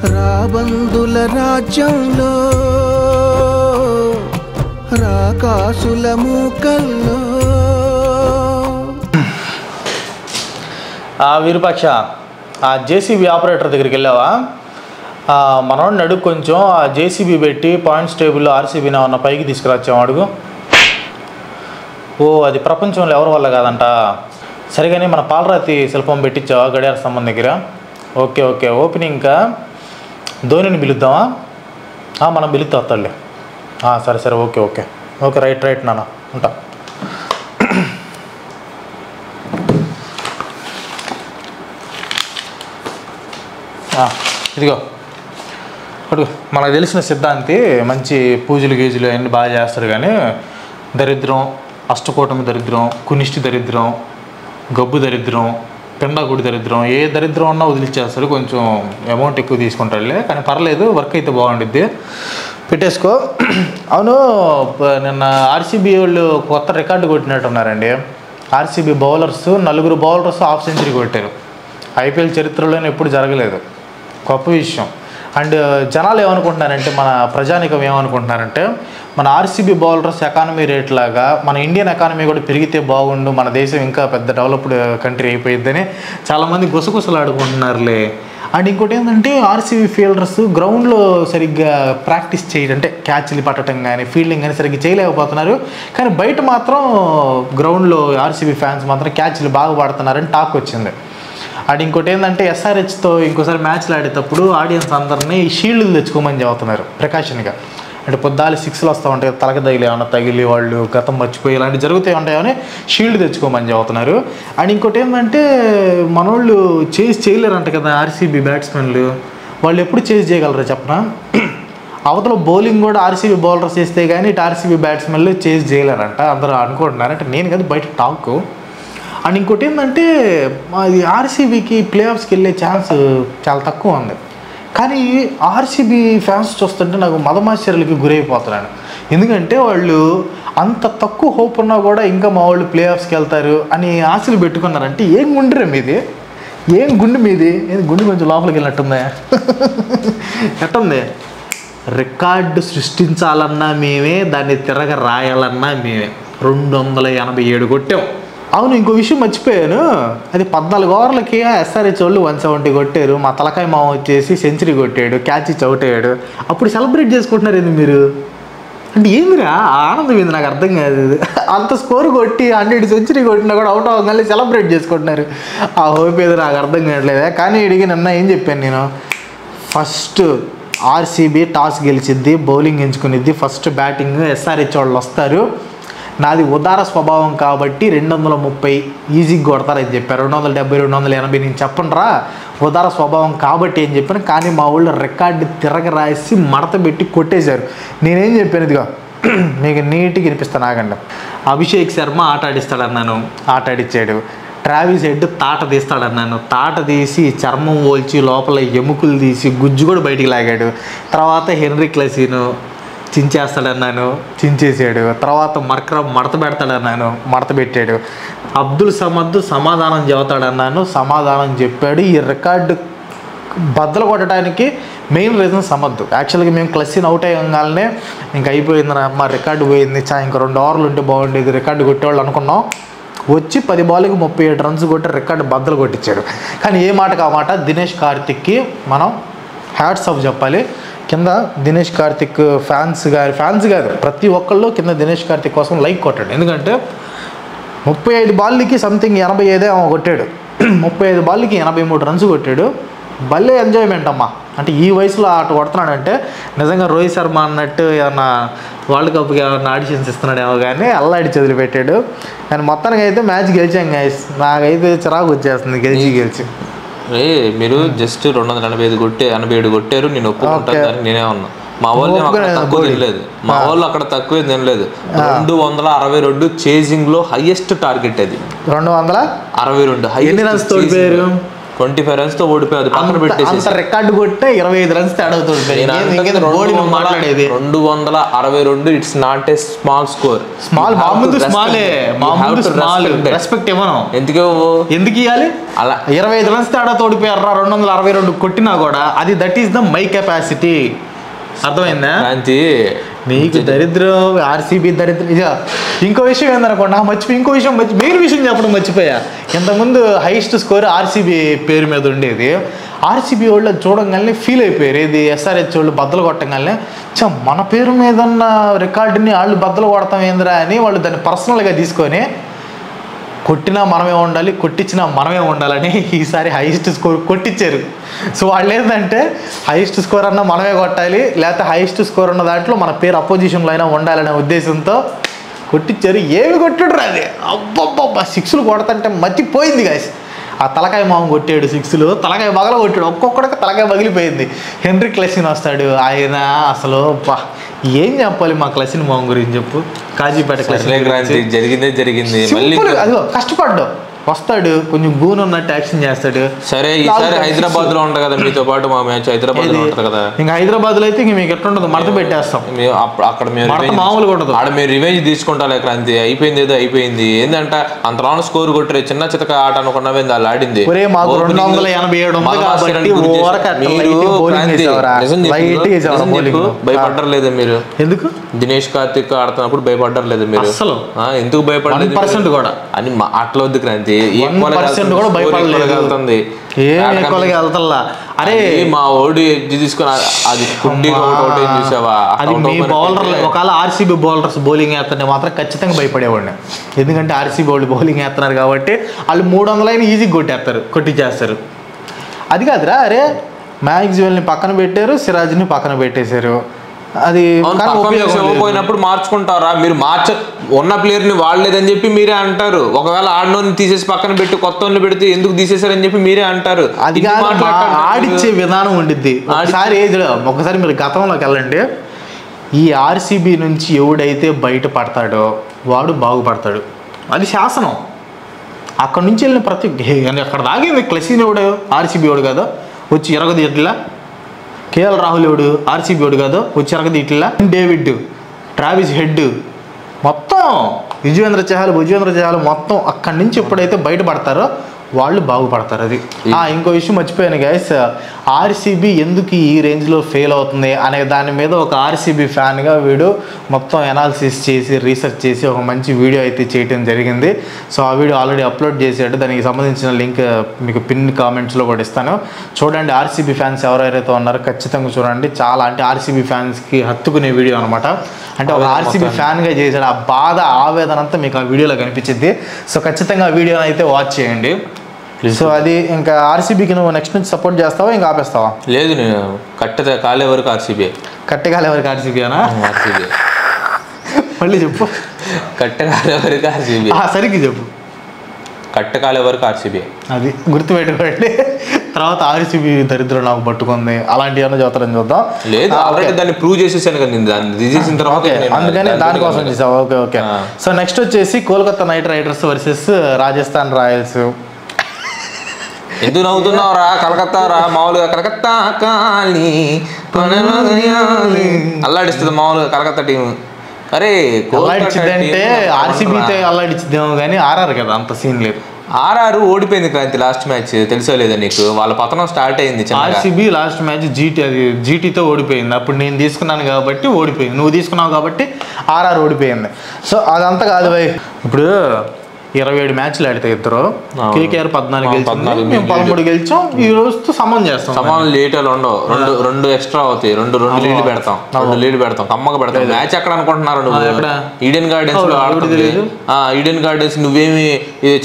రాబందుల రాజ్యంలో రాకాసుల మూకల్లో. విరూపాక్ష, ఆ JCB operator దగ్గరికి వెళ్ళావా? మనోడిని అడుగు, కొంచెం ఆ జేసీబీ పెట్టి పాయింట్స్ టేబుల్లో ఆర్సీబీని ఏమన్నా పైకి తీసుకురాచ్చాము అడుగు. ఓ, అది ప్రపంచంలో ఎవరి వల్ల కాదంట. సరిగానే మన పాలరాతి శిల్పం పెట్టించావా గడియార స్తంభం దగ్గర? ఓకే ఓకే, ఓపెనింగ్గా ధోనిని పిలుద్దామా? మనం పిలుద్దా వస్తాడులే. సరే సరే, okay okay okay, right right నాన్న, ఉంటా. ఇదిగో అడుగు. మనకు తెలిసిన సిద్ధాంతి మంచి పూజలు గీజులు అన్నీ బాగా చేస్తాడు, కానీ దరిద్రం, అష్టకోటమి దరిద్రం, కునిష్టి దరిద్రం, గబ్బు దరిద్రం, పిండాగుడి దరిద్రం, ఏ దరిద్రం ఉన్నా వదిలిచ్చేస్తాడు. కొంచెం అమౌంట్ ఎక్కువ తీసుకుంటాడులే, కానీ పర్లేదు, వర్క్ అయితే బాగుండిద్ది, పెట్టేసుకో. అవును, నిన్న ఆర్సీబీ వాళ్ళు కొత్త రికార్డు కొట్టినట్టున్నారండి. RCB bowlers 4 bowlers half century కొట్టారు. ఐపీఎల్ చరిత్రలోనే ఎప్పుడు జరగలేదు, గొప్ప విషయం. అండ్ జనాలు ఏమనుకుంటున్నారంటే, మన ప్రజానికం ఏమనుకుంటున్నారంటే, మన ఆర్సీబీ బౌలర్స్ ఎకానమీ రేట్ లాగా మన ఇండియన్ ఎకానమీ కూడా పెరిగితే బాగుండు, మన దేశం ఇంకా పెద్ద డెవలప్డ్ కంట్రీ అయిపోయిద్దని చాలామంది గుసగుసలాడుకుంటున్నారులే. అండ్ ఇంకోటి ఏంటంటే, ఆర్సీబీ ఫీల్డర్స్ గ్రౌండ్లో సరిగ్గా ప్రాక్టీస్ చేయడం, అంటే క్యాచ్లు పట్టడం కానీ ఫీల్డింగ్ కానీ సరిగ్గా చేయలేకపోతున్నారు. కానీ బయట మాత్రం గ్రౌండ్లో ఆర్సీబీ ఫ్యాన్స్ మాత్రం క్యాచ్లు బాగా పడుతున్నారని టాక్ వచ్చింది. అండ్ ఇంకోటి ఏంటంటే, ఎస్ఆర్హెచ్తో ఇంకోసారి మ్యాచ్లు ఆడేటప్పుడు ఆడియన్స్ అందరినీ షీల్డ్లు తెచ్చుకోమని చెబుతున్నారు ప్రికాషన్గా. అంటే పొద్దాలి 6లు వస్తూ ఉంటాయి, తలకి తగిలి ఏమన్నా తగిలి వాళ్ళు గతం మర్చిపోయి ఇలాంటివి జరుగుతాయి ఉంటాయని షీల్డ్ తెచ్చుకోమని చెబుతున్నారు. అండ్ ఇంకోటి ఏంటంటే, మనోళ్ళు చేజ్ చేయలేరంట కదా ఆర్సీబీ బ్యాట్స్మెన్లు. వాళ్ళు ఎప్పుడు చేజ్ చేయగలరా చెప్పనా? అవతల బౌలింగ్ కూడా ఆర్సీబీ బౌలర్స్ చేస్తే కానీ ఇటు ఆర్సీబీ బ్యాట్స్మెన్లు చేజ్ చేయలేరంట అందరూ అనుకుంటున్నారు. అంటే నేను కదా బయట టాక్. అండ్ ఇంకోటి ఏంటంటే, అది ఆర్సీబీకి ప్లే ఆఫ్స్కి వెళ్ళే ఛాన్స్ చాలా తక్కువ ఉంది. కానీ ఆర్సీబీ ఫ్యాన్స్ చూస్తుంటే నాకు మదమాశ్చర్యాలకి గురైపోతున్నాను. ఎందుకంటే వాళ్ళు అంత తక్కువ హోప్ ఉన్నా కూడా ఇంకా మా వాళ్ళు ప్లే ఆఫ్స్కి వెళ్తారు అని ఆశలు పెట్టుకున్నారంటే ఏం గుండెరా మీది, ఏం గుండె మీది? గుండె కొంచెం లోపలికి వెళ్ళినట్టుందా? ఎట్టుంది? రికార్డు సృష్టించాలన్నా మేమే, దాన్ని తిరగ రాయాలన్నా మేమే. 287 కొట్టాం. అవును, ఇంకో విషయం మర్చిపోయాను. అది 14 ఓవర్లకి ఎస్ఆర్హెచ్ వాళ్ళు 170 కొట్టారు. మా తలకాయ మామ వచ్చేసి సెంచరీ కొట్టాడు, క్యాచ్ ఇచ్చి అవుట్ అయ్యాడు. అప్పుడు సెలబ్రేట్ చేసుకుంటున్నారు ఏంది మీరు? అంటే ఏందిరా ఆనందం ఏంది నాకు అర్థం కాదు. అంత స్కోర్ కొట్టి 100 సెంచరీ కొట్టినా కూడా అవుట్ అవ్వగానే సెలబ్రేట్ చేసుకుంటున్నారు. ఆ హోప్ ఏదో నాకు అర్థం కావట్లేదు. కానీ ఇడిగి నిన్న ఏం చెప్పాను నేను, ఫస్ట్ ఆర్సీబీ టాస్ గెలిచిద్ది, బౌలింగ్ ఎంచుకునిద్ది, ఫస్ట్ బ్యాటింగ్ ఎస్ఆర్హెచ్ వాళ్ళు వస్తారు, నాది ఉదార స్వభావం కాబట్టి 230 ఈజీగా కొడతారని చెప్పారు. 270 280 నేను చెప్పండిరా, ఉదార స్వభావం కాబట్టి అని చెప్పాను. కానీ మా ఊళ్ళో రికార్డు తిరగరాసి మడత పెట్టి కొట్టేశారు. నేనేం చెప్పాను, ఇదిగా మీకు నీట్గా వినిపిస్తాను ఆగండి. అభిషేక్ శర్మ ఆట ఆడిస్తాడన్నాను, ఆట ఆడిచ్చాడు. ట్రావిస్ హెడ్ తాట తీస్తాడన్నాను, తాట తీసి చర్మం ఓల్చి లోపల ఎముకలు తీసి గుజ్జు కూడా బయటికి లాగాడు. తర్వాత హెన్రీ క్లసీను చించేస్తాడన్నాను, చించేసాడు. తర్వాత మర్కరం మడత పెడతాడన్నాను, మడత పెట్టాడు. అబ్దుల్ సమద్ సమాధానం చెబుతాడన్నాను, సమాధానం చెప్పాడు. ఈ రికార్డు బద్దలు కొట్టడానికి మెయిన్ రీజన్ సమద్. యాక్చువల్గా మేము క్లసీని అవుట్ అయ్యగానే ఇంక అయిపోయింది, మా రికార్డు పోయింది, ఇంకా 2 ఓవర్లు ఉంటే బాగుండేది, రికార్డు కొట్టేవాళ్ళు అనుకున్నాం. వచ్చి 10 బాల్కి 37 రన్స్ కొట్టి రికార్డు బద్దలు కొట్టించాడు. కానీ ఏ మాటకు ఆ మాట, దినేష్ కార్తిక్కి మనం హ్యాట్స్ ఆఫ్ చెప్పాలి. కింద దినేష్ కార్తిక్ ఫ్యాన్స్ కాదు ప్రతి ఒక్కళ్ళు కింద దినేష్ కార్తిక్ కోసం లైక్ కొట్టాడు. ఎందుకంటే 35 బాల్కి సంథింగ్ 85 కొట్టాడు. 35 బాల్కి 83 రన్స్ కొట్టాడు. భలే ఎంజాయ్మెంట్ అమ్మా. అంటే ఈ వయసులో ఆట కొడుతున్నాడంటే నిజంగా రోహిత్ శర్మ అన్నట్టు ఏమన్నా వరల్డ్ కప్కి ఏమన్నా ఆడిషన్స్ ఇస్తున్నాడేమో, కానీ అల్లాడి చదివి పెట్టాడు. కానీ మొత్తానికి అయితే మ్యాచ్ గెలిచాం గైస్. నాకైతే చిరాకు వచ్చేస్తుంది గెలిచి. మీరు జస్ట్ 287 కొట్టారు, నేను ఒప్పుకుంటాను. నేనే ఉన్నా, మా వాళ్ళు తక్కువ తినలేదు, మా వాళ్ళు అక్కడ తక్కువే తినలేదు. 262 చేజింగ్ లో హైయెస్ట్ టార్గెట్ అది. 262 ఎన్ని రన్స్ తోడిపోయారు? 25 runs తో ఓడిపోయి అది పక్కన పెట్టేసి అంత రికార్డు కొట్టే 25 runs తేడా మాట్లాడేది 262. It's not a small score. Small respect ఇవ్వను. ఎందుకు ఇవ్వాలి? అలా 25 runs తేడా తోడిపోయారు 262 కొట్టినా కూడా అది that is the my capacity. అర్థమైందా? నీకు దరిద్రం, ఆర్సీబీ దరిద్రం. ఇక ఇంకో విషయం ఏందనుకోండి, మెయిన్ విషయం చెప్పడం మర్చిపోయా. ఇంతకుముందు హైయెస్ట్ స్కోర్ ఆర్సీబీ పేరు మీద ఉండేది. ఆర్సీబీ వాళ్ళు చూడంగానే ఫీల్ అయిపోయారు. ఏది ఎస్ఆర్హెచ్ వాళ్ళు బద్దలు కొట్టగానే మన పేరు మీద ఉన్న రికార్డుని వాళ్ళు బద్దలు కొడతాం ఏందిరా అని వాళ్ళు దాన్ని పర్సనల్గా తీసుకొని కొట్టినా మనమే ఉండాలి, కొట్టించినా మనమే ఉండాలని ఈసారి హైయెస్ట్ స్కోర్ కొట్టించారు. సో వాళ్ళు ఏంటంటే హైయెస్ట్ స్కోర్ అన్నా మనమే కొట్టాలి, లేకపోతే హైయెస్ట్ స్కోర్ ఉన్న దాంట్లో మన పేరు అపోజిషన్లో అయినా ఉండాలనే ఉద్దేశంతో కొట్టించారు. ఏమి కొట్టాడు అది, అబ్బబ్బబ్బా 6లు కొడతంటే మర్చిపోయింది గాయస్. ఆ తలకాయ మామ కొట్టాడు 6లు, తలకాయ బగల కొట్టాడు, ఒక్కొక్కడికి తలకాయ పగిలిపోయింది. హెన్రీ క్లెసిన్ వస్తాడు, ఆయన అసలు ఏం చెప్పాలి మా క్లెసిన్ మామ గురించి చెప్పు. కాజీపేట జరిగింది అదిగో కష్టపడ్డావు, వస్తాడు కొంచెం గూన్ ఉన్నట్టు యాక్షన్ చేస్తాడు. సరే ఈసారి హైదరాబాద్ లో ఉంటా కదా మీతో పాటు మా మ్యాచ్ హైదరాబాద్ లో ఉంటుంది కదా. ఇంకా హైదరాబాద్ లో అయితే ఇంక మీకు ఎట్లా ఉంటుంది, మడత పెట్టేస్తాం. అక్కడ మేము మామూలుగా ఉండదు, ఆడ మీరు రివెంజ్ తీసుకుంటా క్రాంతి. అయిపోయింది ఏదో అయిపోయింది. ఏంటంటే అంత లాంగ్ స్కోర్ కొట్టారు, చిన్న చితక ఆట అనుకున్నా వాళ్ళు ఆడింది. మాకు 287 భయపడ్డారు లేదా మీరు? ఎందుకు దినేష్ కార్తిక్ ఆడుతున్నప్పుడు భయపడ్డారు లేదా మీరు? అసలు ఎందుకు భయపడలేదు కూడా అని అట్లా వద్దు క్రాంతి. అరే మా ఓడి ఎడ్జ్ తీసుకుని అది చూసావా? అది మీ బౌలర్ ఒకవేళ ఆర్సీబీ బౌలర్స్ బౌలింగ్ వేస్తుంటే మాత్రం ఖచ్చితంగా భయపడేవాడిని. ఎందుకంటే ఆర్సీబీ వాళ్ళు బౌలింగ్ వేస్తున్నారు కాబట్టి వాళ్ళు 300 ఈజీ కొట్టించేస్తారు. అది కాదురా, అరే మ్యాక్స్వెల్ని పక్కన పెట్టారు, సిరాజ్ని పక్కన పెట్టేశారు. అది పోయినప్పుడు మార్చుకుంటారా మీరు? ఉన్న ప్లేయర్ ని వాడలేదని చెప్పి మీరే అంటారు. ఒకవేళ ఆడినోని తీసేసి పక్కన పెట్టి కొత్త పెడితే ఎందుకు తీసేశారని చెప్పి మీరే అంటారు. అది ఆడిచ్చే విధానం ఉండిద్ది. ఒకసారి మీరు గతంలోకి వెళ్ళండి. ఈ ఆర్సీబీ నుంచి ఎవడైతే బయట పడతాడో వాడు బాగుపడతాడు, అది శాసనం. అక్కడ నుంచి వెళ్ళిన ప్రతి అక్కడ దాగింది క్లెసిన్ ఎవడు ఆర్సీబీ వాడు కదా వచ్చి ఎరగది ఎట్లా, కేఎల్ రాహుల్ ఎవడు ఆర్సీబీ వాడు కాదు వచ్చి ఎరగది ఇట్లా, డేవిడ్, ట్రావిస్ హెడ్, మొత్తం భుజేంద్ర చహల్ మొత్తం అక్కడి నుంచి ఎప్పుడైతే బయటపడతారో వాళ్ళు బాగుపడతారు. అది ఇంకో విషయం మర్చిపోయాను గైస్, ఆర్సీబీ ఎందుకు ఈ రేంజ్లో ఫెయిల్ అవుతుంది అనే దాని మీద ఒక ఆర్సీబీ ఫ్యాన్గా వీడు మొత్తం ఎనాలిసిస్ చేసి రీసెర్చ్ చేసి ఒక మంచి వీడియో అయితే చేయడం జరిగింది. సో ఆ వీడియో ఆల్రెడీ అప్లోడ్ చేసాడు, దానికి సంబంధించిన లింక్ మీకు పిన్ కామెంట్స్లో కూడా ఇస్తాను. చూడండి, ఆర్సీబీ ఫ్యాన్స్ ఎవరైతే ఉన్నారో ఖచ్చితంగా చూడండి. చాలా అంటే ఆర్సీబీ ఫ్యాన్స్కి హత్తుకునే వీడియో అనమాట. అంటే ఒక ఆర్సీబీ ఫ్యాన్గా చేశాడు, ఆ బాధ ఆవేదన అంతా మీకు ఆ వీడియోలో కనిపించింది. సో ఖచ్చితంగా ఆ వీడియోని అయితే వాచ్ చేయండి. సో అది ఇంకా ఆర్సీబీకి నువ్వు నెక్స్ట్ నుంచి సపోర్ట్ చేస్తావా ఇంకా ఆపేస్తావా? లేదు, నేను కాలే వరకు ఆర్సీబీ. కాలే వరకు ఆర్సీబీనా? ఆర్సీబీ మళ్ళీ చెప్పు. కాలే వరకు ఆర్సీబీ. సరిగ్గా చెప్పు. కాలే వరకు ఆర్సీబీ. అది గుర్తుపెట్టుకోండి. తర్వాత ఆర్సీబీ దరిద్రం నాకు పట్టుకుంది అలాంటి ఏమన్నా చదువుతారని చూద్దాం. లేదు, ఆల్రెడీ దాన్ని ప్రూవ్ చేసేసాను కదా దాన్ని తీసేసిన తర్వాత, అందుకని దానికోసం చేసావు. ఓకే. సో నెక్స్ట్ వచ్చేసి Kolkata night riders versus Rajasthan Royals. ఎందుకు నవ్వుతున్నావురా? కలకత్తా రా, మామూలుగా కలకత్తా కాలి అల్లాడిస్తుంది మామూలుగా కలకత్తా టీం. అరే అల్లాడిచ్చిద్దంటే ఆర్సీబీతో అల్లాడిచ్చిద్దేమో కానీ ఆర్ఆర్ కదా అంత సీన్ లేదు. ఆర్ఆర్ ఓడిపోయింది క్రాంతి లాస్ట్ మ్యాచ్, తెలుసో లేదా నీకు? వాళ్ళ పతనం స్టార్ట్ అయింది. ఆర్సీబీ లాస్ట్ మ్యాచ్ జీటీతో ఓడిపోయింది. అప్పుడు నేను తీసుకున్నాను కాబట్టి ఓడిపోయింది, నువ్వు తీసుకున్నావు కాబట్టి ఆర్ఆర్ ఓడిపోయింది. సో అదంతా కాదు భయ్. ఇప్పుడు 27 మ్యాచ్లు ఆడితే ఇద్దరు, కేకేఆర్ 14 గెలిచింది, మేము 13 గెలిచాం. ఈ రోజుతో సమానం చేస్తాం. సమానం లేటలు ఉండవు, రెండు ఎక్స్ట్రా అవుతాయి. రెండు లీడ్ పెడతాం కమ్మగా పెడతాం. మ్యాచ్ ఎక్కడ అనుకుంటున్నారు నువ్వు? ఈడెన్ గార్డెన్స్ లో ఆడుతుంది. ఈడెన్ గార్డెన్స్ నువ్వేమి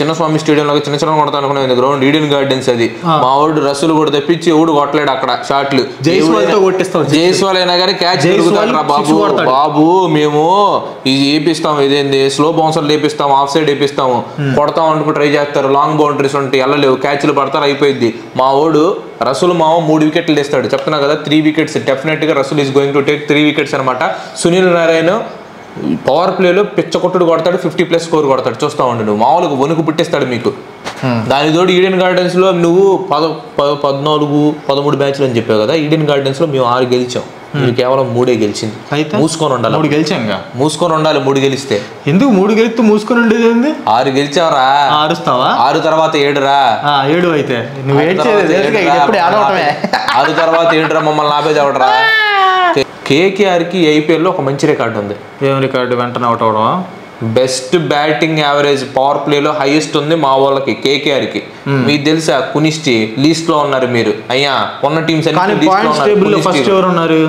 చిన్నస్వామి స్టేడియం లో చిన్న కొడతా అనుకున్నావు గ్రౌండ్. ఈడెన్ గార్డెన్స్ అది. మా వాడు రస్సులు కూడా తెప్పించి ఎవడు కొట్టలేడు అక్కడ షాట్లు. జైస్వాల్ అయినా కానీ క్యాచ్ బాబు మేము ఇది వేపిస్తాం, ఇదేంది స్లో బౌన్సర్లు వేపిస్తాం, ఆఫ్ సైడ్ వేపిస్తాము, కొడతాం అనుకు ట్రై చేస్తారు. లాంగ్ బౌండరీస్ ఉంటాయి, వెళ్ళలేవు, క్యాచ్లు పడతారు, అయిపోయింది. మా ఓడు రసూల్ మావ 3 వికెట్లు తీస్తాడు. చెప్తున్నా కదా 3 వికెట్స్ డెఫినెట్ గా Russell is going to take 3 wickets అనమాట. సునీల్ నారాయణ పవర్ ప్లేలో పిచ్చ కొట్టుడు కొడతాడు, 50+ స్కోర్ కొడతాడు. చూస్తా ఉండు నువ్వు, మామూలుగా వణుకు పుట్టిస్తాడు మీకు. దాని తోడు ఈడెన్ గార్డెన్స్ లో నువ్వు 14-13 మ్యాచ్లు అని చెప్పావు కదా. ఈడెన్ గార్డెన్స్ లో మేము 6 గెలిచాం, మీరు కేవలం 3 గెలిచింది. మూసుకొని ఉండాలి. 3 గెలిచాంగా. మూసుకొని ఉండాలి. 3 గెలిస్తే ఎందుకు 3 గెలిస్తే మూసుకొని ఉండేది ఏంది? 6 గెలిచావరా, అరుస్తావా? 6 తర్వాత 7 రా. 7 అయితే నువ్వు 6 తర్వాత 7 రా, మమ్మల్ని ఆపేది ఎవడరా. కేకేఆర్ కి ఐపీఎల్ లో ఒక మంచి రికార్డు ఉంది. ఏం రికార్డు? వెంటనే అవుట్ అవడం. Best batting average power play లో హైయెస్ట్ ఉంది మా వాళ్ళకి, కేకేఆర్ కి. మీకు తెలుసా కునిష్టి లీస్ట్ లో ఉన్నారు మీరు. అయ్యా ఉన్న టీమ్స్ ఫస్ట్ ఎవరు ఉన్నారు?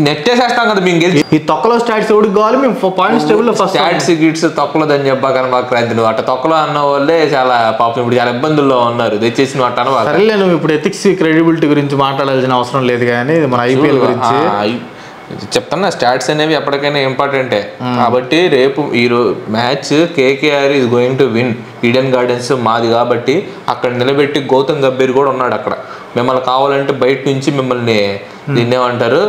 నెట్టేసేస్తాం కదా మేము గెలిచి. ఈ తొక్కలో స్టాట్స్ ఎవరికి కావాలి? మేము పాయింట్స్ టేబుల్ లో ఫస్ట్. స్టాట్స్ గిట్స్ తొక్కలోదని చెప్పాక మాకు క్రాంతి. అట్ట తొక్కలో అన్న వాళ్ళే చాలా పాపం ఇప్పుడు చాలా ఇబ్బందుల్లో ఉన్నారు. దయచేసి నువ్వు అట్ట సరేలే, నువ్వు ఇప్పుడు ఎథిక్స్ క్రెడిబిలిటీ గురించి మాట్లాడాల్సిన అవసరం లేదు కానీ మన ఐపీఎల్ గురించి చెప్తున్నా. స్టాట్స్ అనేవి ఎప్పటికైనా ఇంపార్టెంటే. కాబట్టి రేపు match KKR is going to win. Eden gardens మాది కాబట్టి అక్కడ నిలబెట్టి గౌతమ్ గంభీర్ కూడా ఉన్నాడు అక్కడ. మిమ్మల్ని కావాలంటే బయట నుంచి మిమ్మల్ని దీన్ని ఏమంటారు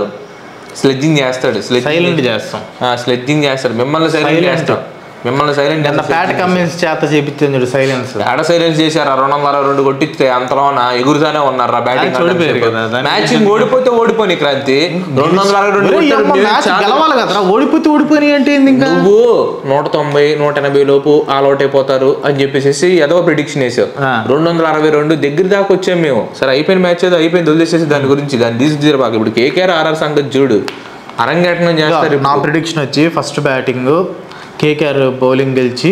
స్లెడ్జింగ్ చేస్తాడు. సైలెంట్ చేస్తాం. స్లెడ్జింగ్ చేస్తాడు, మిమ్మల్ని సైలెంట్ చేస్తాడు. మిమ్మల్ని సైలెంట్ ప్యాట్ కమిన్స్ చేత చేపించారు. సైలెన్స్ ఆడ సైలెన్స్ చేశారు. 262 కొట్టిస్తే అంతలోన ఎగురుతానే ఉన్నారు. బ్యాటింగ్ మ్యాచింగ్ ఓడిపోతే ఓడిపోయి క్రాంతి. 262 గెలవాలి కదా. ఓడిపోతే ఓడిపోయి అంటే నువ్వు 190, 180 లోపు ఆల్ అవుట్ అయిపోతారు అని చెప్పేసి ఏదో ప్రిడిక్షన్ వేసావు. 262 దగ్గర దాకా వచ్చాము మేము. సరే అయిపోయిన మ్యాచ్ ఏదో అయిపోయింది, వదిలేసేసి దాని గురించి దాన్ని తీసుకు బాగా. ఇప్పుడు కేకేఆర్ ఆర్ఆర్ సంగతి చూడు, అరంగేటం చేస్తారు. నా ప్రిడిక్షన్ వచ్చి ఫస్ట్ బ్యాటింగ్ కేకేఆర్ బౌలింగ్ గెలిచి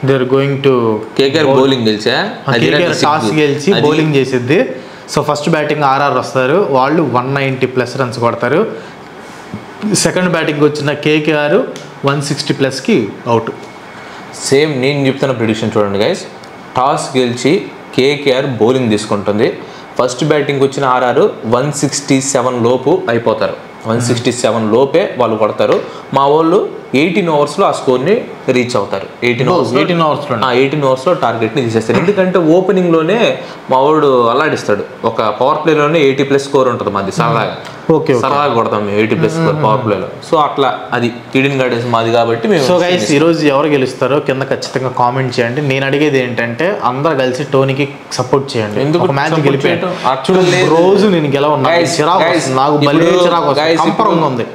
they are going to KKR bowling గెలిచా కేకేఆర్ టాస్ గెలిచి బౌలింగ్ చేసిద్ది. సో ఫస్ట్ బ్యాటింగ్ ఆర్ఆర్ వస్తారు, వాళ్ళు 190+ రన్స్ కొడతారు. సెకండ్ బ్యాటింగ్ వచ్చిన కేకేఆర్ 160+కి అవుట్. సేమ్ నేను చెప్తున్న ప్రిడిక్షన్ చూడండి గైస్. టాస్ గెలిచి కేకేఆర్ బౌలింగ్ తీసుకుంటుంది. ఫస్ట్ బ్యాటింగ్ వచ్చిన ఆర్ఆర్ 167 లోపు అయిపోతారు. 167 లోపే వాళ్ళు కొడతారు. మా వాళ్ళు 18 ఓవర్స్లో ఆ స్కోర్ని రీచ్ అవుతారు. 18 ఓవర్స్లో టార్గెట్ని తీసేస్తారు. ఎందుకంటే ఓపెనింగ్లోనే మా వాడు అల్లాడిస్తాడు. ఒక పవర్ ప్లేలోనే 80+ స్కోర్ ఉంటుంది మాది. సరదాగా కొడతాం మేము 80+ స్కోర్ పవర్ ప్లేలో. సో అట్లా అది ఈడెన్ గార్డెన్స్ మాది కాబట్టి మేము. సో గైస్ ఈరోజు ఎవరు గెలుస్తారో కింద ఖచ్చితంగా కామెంట్ చేయండి. నేను అడిగేది ఏంటంటే అందరు కలిసి టోనీకి సపోర్ట్ చేయండి. ఎందుకు మ్యాచ్ గెలిపాడు రోజు నేను గెలవన్నా నాకు ఉంది.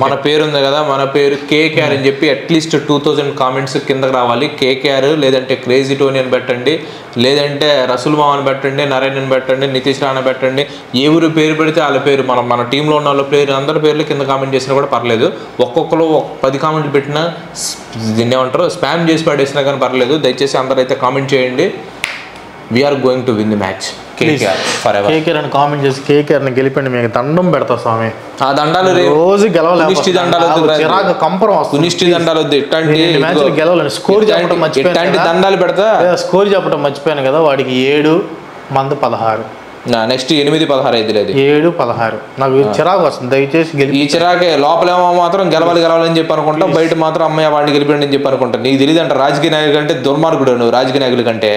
మన పేరు ఉంది కదా, మన పేరు కేకేఆర్ అని చెప్పి అట్లీస్ట్ 2000 కామెంట్స్ కిందకి రావాలి. కేకేఆర్ లేదంటే క్రేజీ టోనీ అని పెట్టండి, లేదంటే రసూల్ మామని పెట్టండి, నరేన్ పెట్టండి, నితీష్ రాణా పెట్టండి. ఏ ఊరు పేరు పెడితే వాళ్ళ పేరు, మన టీంలో ఉన్న వాళ్ళ పేరు అందరి పేర్లు కింద కామెంట్ చేసినా కూడా పర్లేదు. ఒక్కొక్కరు 10 కామెంట్లు పెట్టినా దీన్ని ఏమంటారు స్పామ్ చేసి పడేసినా కానీ పర్లేదు. దయచేసి అందరూ అయితే కామెంట్ చేయండి. We are going to win the match. KKR అని కామెంట్ చేసి కేకేఆర్ ని గెలిపండి, మీకు దండం పెడతా స్వామి. ఆ దండాలు రోజు గెలవాలి. స్కోర్ చెప్పడం మర్చిపోయాను కదా. వాడికి 7 మంది 16. నెక్స్ట్ 8-16 అయితే లేదు, 7-16. నాకు చిరాకు వస్తుంది. దయచేసి ఈ చిరాకే లోపలేమో మాత్రం గెలవాలని చెప్పి అనుకుంటాం, బయట మాత్రం అమ్మాయి వాడిని గెలిపండి అని చెప్పి అనుకుంటాను. నీకు తెలియదు అంట రాజకీయ నాయకులు అంటే దుర్మార్గుడు నువ్వు. రాజకీయ నాయకుల కంటే